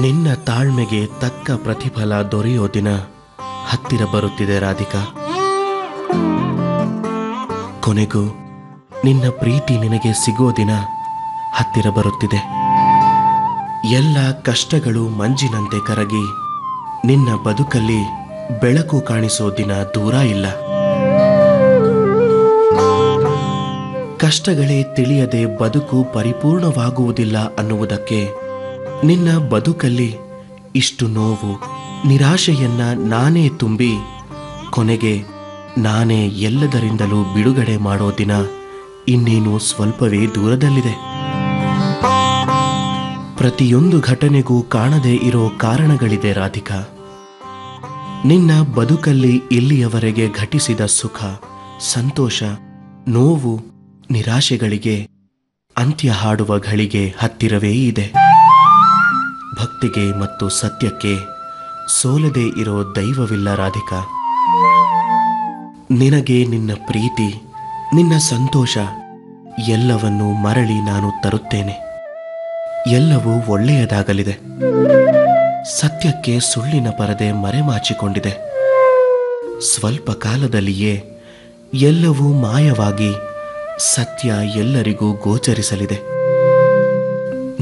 ನಿನ್ನ ತಾಳ್ಮೆಗೆ ತಕ್ಕ ಪ್ರತಿಫಲ ದೊರೆಯೋ ದಿನ ಹತ್ತಿರ ಬರುತ್ತಿದೆ ರಾಧಿಕಾ. ಕೊನೆಗೂ ನಿನ್ನ ಪ್ರೀತಿ ನಿನಗೆ ಸಿಗೋ ದಿನ ಹತ್ತಿರ ಬರುತ್ತಿದೆ. ಎಲ್ಲ ಕಷ್ಟಗಳು ಮಂಜಿನಂತೆ ಕರಗಿ ನಿನ್ನ ಬದುಕಲ್ಲಿ ಬೆಳಕು ಕಾಣಿಸೋ ದಿನ ದೂರ ಇಲ್ಲ. ಕಷ್ಟಗಳೇ ತಿಳಿಯದೆ ಬದುಕು ಪರಿಪೂರ್ಣವಾಗುವುದಿಲ್ಲ ಅನ್ನುವುದಕ್ಕೆ ನಿನ್ನ ಬದುಕಲ್ಲಿ ಇಷ್ಟು ನೋವು ನಿರಾಶೆಯನ್ನ ನಾನೇ ತುಂಬಿ ಕೊನೆಗೆ ನಾನೇ ಎಲ್ಲದರಿಂದಲೂ ಬಿಡುಗಡೆ ಮಾಡೋ ದಿನ ಇನ್ನೇನು ಸ್ವಲ್ಪವೇ ದೂರದಲ್ಲಿದೆ. ಪ್ರತಿಯೊಂದು ಘಟನೆಗೂ ಕಾಣದೇ ಇರೋ ಕಾರಣಗಳಿದೆ ರಾಧಿಕಾ. ನಿನ್ನ ಬದುಕಲ್ಲಿ ಇಲ್ಲಿಯವರೆಗೆ ಘಟಿಸಿದ ಸುಖ, ಸಂತೋಷ, ನೋವು, ನಿರಾಶೆಗಳಿಗೆ ಅಂತ್ಯ ಹಾಡುವ ಘಳಿಗೆ ಹತ್ತಿರವೇ ಇದೆ. ಭಕ್ತಿಗೆ ಮತ್ತು ಸತ್ಯಕ್ಕೆ ಸೋಲದೇ ಇರೋ ದೈವವಿಲ್ಲ ರಾಧಿಕಾ. ನಿನಗೆ ನಿನ್ನ ಪ್ರೀತಿ, ನಿನ್ನ ಸಂತೋಷ ಎಲ್ಲವನ್ನೂ ಮರಳಿ ನಾನು ತರುತ್ತೇನೆ. ಎಲ್ಲವೂ ಒಳ್ಳೆಯದಾಗಲಿದೆ. ಸತ್ಯಕ್ಕೆ ಸುಳ್ಳಿನ ಪರದೆ ಮರೆಮಾಚಿಕೊಂಡಿದೆ. ಸ್ವಲ್ಪ ಕಾಲದಲ್ಲಿಯೇ ಎಲ್ಲವೂ ಮಾಯವಾಗಿ ಸತ್ಯ ಎಲ್ಲರಿಗೂ ಗೋಚರಿಸಲಿದೆ.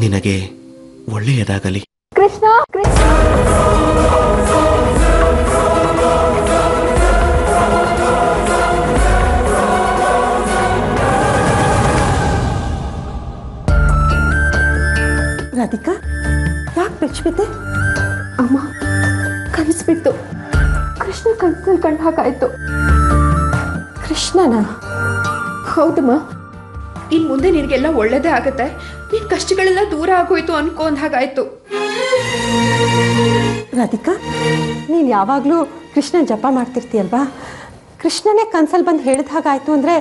ನಿನಗೆ ಒಳ್ಳೆಯದಾಗಲಿ. ಕೃಷ್ಣ, ರಾಧಿಕಾ, ಯಾಕೆ ಬೆಚ್ಚಿಬಿದ್ದೆ? ಅಮ್ಮ, ಕನಸ್ಬಿಟ್ಟು ಕೃಷ್ಣ ಕನಸಲ್ಲಿ ಕಂಡು ಹಾಕಾಯ್ತು. ಕೃಷ್ಣನ? ಹೌದಮ್ಮ. ಇನ್ ಮುಂದೆ ನಿನಗೆಲ್ಲ ಒಳ್ಳೇದೇ ಆಗತ್ತೆ. ನಿನ್ ಕಷ್ಟಗಳೆಲ್ಲ ದೂರ ಆಗೋಯ್ತು ಅನ್ಕೊಂಡ್ ಹಾಗಾಯ್ತು. ರಾಧಿಕಾ, ನೀನು ಯಾವಾಗಲೂ ಕೃಷ್ಣನ ಜಪ ಮಾಡ್ತಿರ್ತೀಯಲ್ವಾ? ಕೃಷ್ಣನೇ ಕನ್ಸಲ್ಲಿ ಬಂದು ಹೇಳಿದ ಹಾಗಾಯ್ತು ಅಂದರೆ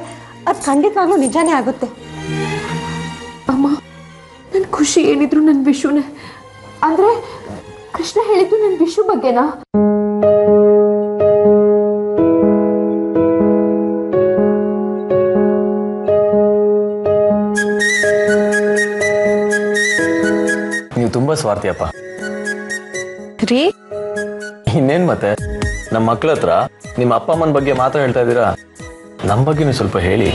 ಅದು ಖಂಡಿತವಾಗ್ಲೂ ನಿಜಾನೇ ಆಗುತ್ತೆ. ಅಮ್ಮ, ನನ್ನ ಖುಷಿ ಏನಿದ್ರು ನನ್ನ ವಿಷುನೇ. ಅಂದರೆ ಕೃಷ್ಣ ಹೇಳಿದ್ದು ನನ್ನ ವಿಷು ಬಗ್ಗೆನಾ? ನೀವು ತುಂಬಾ ಸ್ವಾರ್ಥಿಯಪ್ಪ ರೀ. ಇನ್ನೇನ್ ಮತ್ತೆ, ನಮ್ಮ ಮಕ್ಳ ಹತ್ರ ನಿಮ್ಮ ಅಪ್ಪ ಅಮ್ಮನ ಬಗ್ಗೆ ಮಾತ್ರ ಹೇಳ್ತಾ ಇದ್ದೀರಾ? ನಮ್ಮ ಬಗ್ಗೆ ನೀವು ಸ್ವಲ್ಪ ಹೇಳಿ.